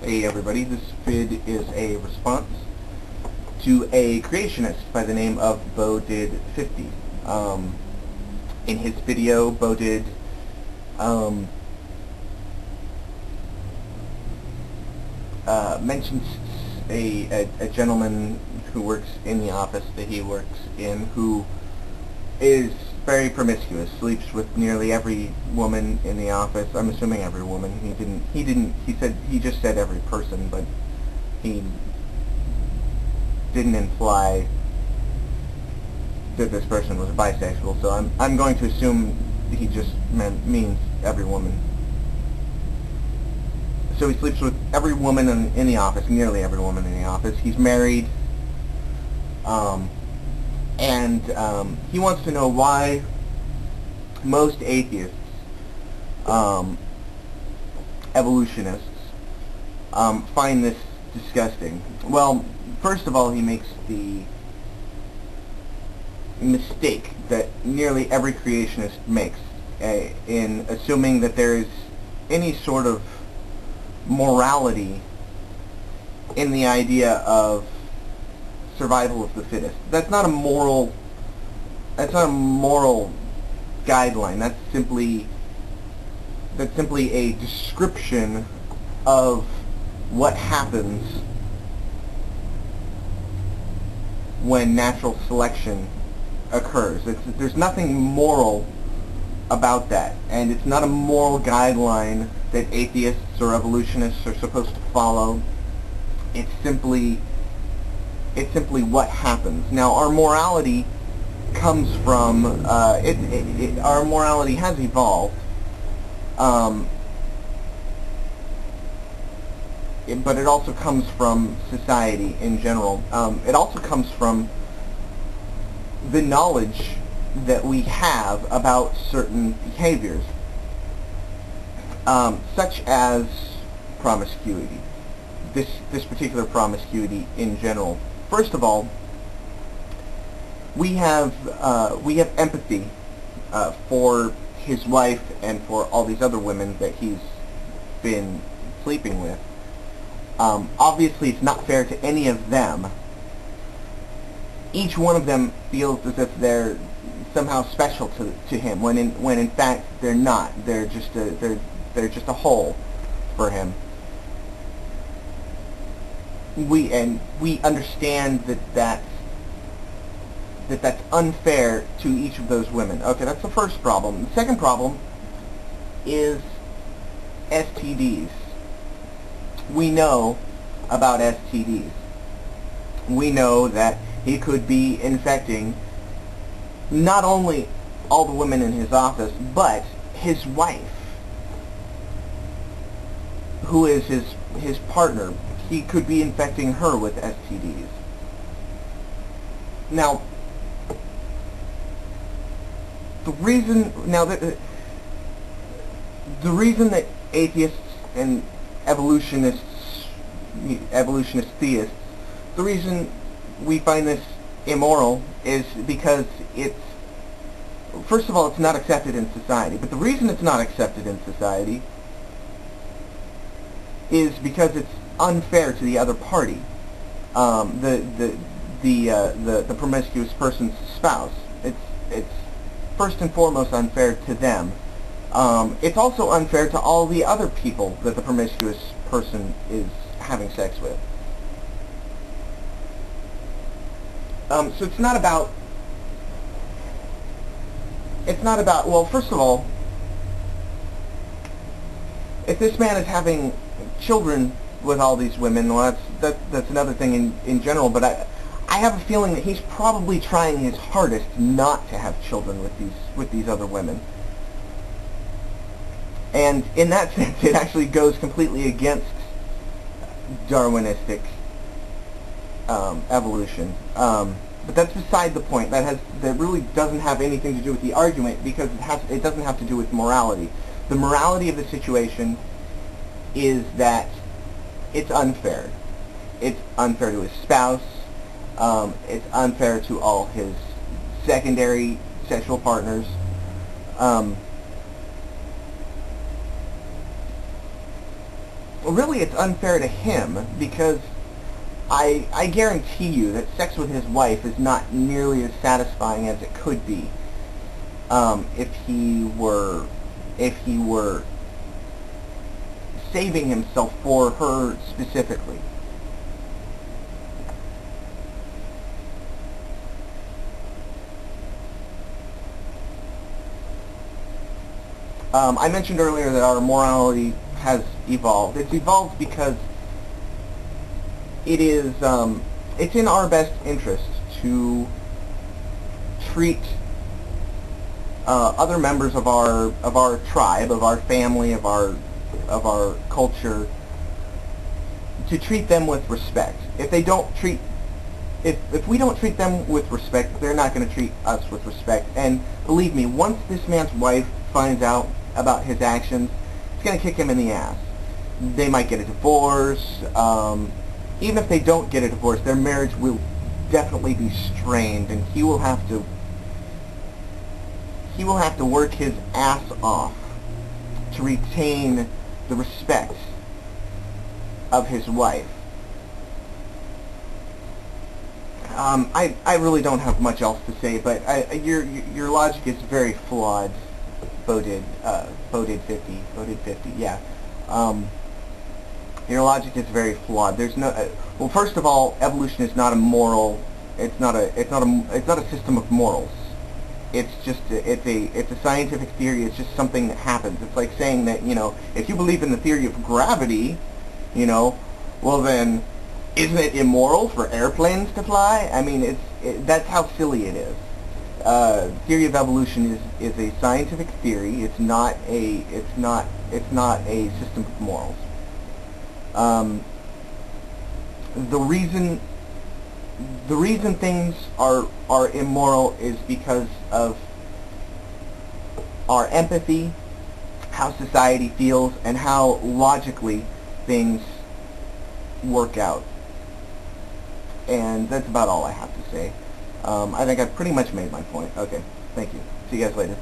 Hey everybody, this vid is a response to a creationist by the name of Bo50. In his video, Bo did mentions a gentleman who works in the office that he works in who is very promiscuous, sleeps with nearly every woman in the office. I'm assuming every woman. He just said every person, but he didn't imply that this person was bisexual, so I'm going to assume he just means every woman. So he sleeps with every woman in the office, nearly every woman in the office. He's married, and he wants to know why most atheists, evolutionists, find this disgusting. Well, first of all, he makes the mistake that nearly every creationist makes in assuming that there is any sort of morality in the idea of survival of the fittest. That's not a moral guideline. That's simply a description of what happens when natural selection occurs. There's nothing moral about that, and it's not a moral guideline that atheists or evolutionists are supposed to follow. It's simply what happens. Now, our morality comes from our morality has evolved, but it also comes from society in general. It also comes from the knowledge that we have about certain behaviors, such as promiscuity. This particular promiscuity in general. First of all, we have empathy for his wife and for all these other women that he's been sleeping with. Obviously, it's not fair to any of them. Each one of them feels as if they're somehow special to him, when in fact they're not. They're just a hole for him. We understand that's unfair to each of those women. Okay, that's the first problem. The second problem is STDs. We know about STDs. We know that he could be infecting not only all the women in his office, but his wife, who is his partner. He could be infecting her with STDs. Now, the reason that atheists and evolutionist theists, the reason we find this immoral is because first of all, it's not accepted in society. But the reason it's not accepted in society is because it's unfair to the other party, the promiscuous person's spouse. It's first and foremost unfair to them. It's also unfair to all the other people that the promiscuous person is having sex with. So it's not about, well, first of all, if this man is having children with all these women, well, that's another thing in general, but I have a feeling that he's probably trying his hardest not to have children with these other women. And in that sense, it actually goes completely against Darwinistic evolution. But that's beside the point. That really doesn't have anything to do with the argument, because it doesn't have to do with morality. The morality of the situation is that it's unfair. It's unfair to his spouse. It's unfair to all his secondary sexual partners. really it's unfair to him, because I guarantee you that sex with his wife is not nearly as satisfying as it could be if he were saving himself for her specifically. I mentioned earlier that our morality has evolved. It's evolved because it's in our best interest to treat other members of our tribe, of our family, of our culture, to treat them with respect. If we don't treat them with respect, they're not going to treat us with respect. And believe me, once this man's wife finds out about his actions, it's going to kick him in the ass. They might get a divorce. Even if they don't get a divorce, their marriage will definitely be strained, and he will have to work his ass off to retain the respect of his wife. I really don't have much else to say, but your logic is very flawed. Voted 50, yeah. Your logic is very flawed. There's no well, first of all, evolution is not a moral. It's not a system of morals. It's a scientific theory. It's just something that happens. It's like saying that, if you believe in the theory of gravity, well then, isn't it immoral for airplanes to fly? I mean, that's how silly it is. Theory of evolution is a scientific theory. It's not a system of morals. The reason things are immoral is because of our empathy, how society feels, and how logically things work out. And that's about all I have to say. I think I've pretty much made my point. Okay, thank you. See you guys later.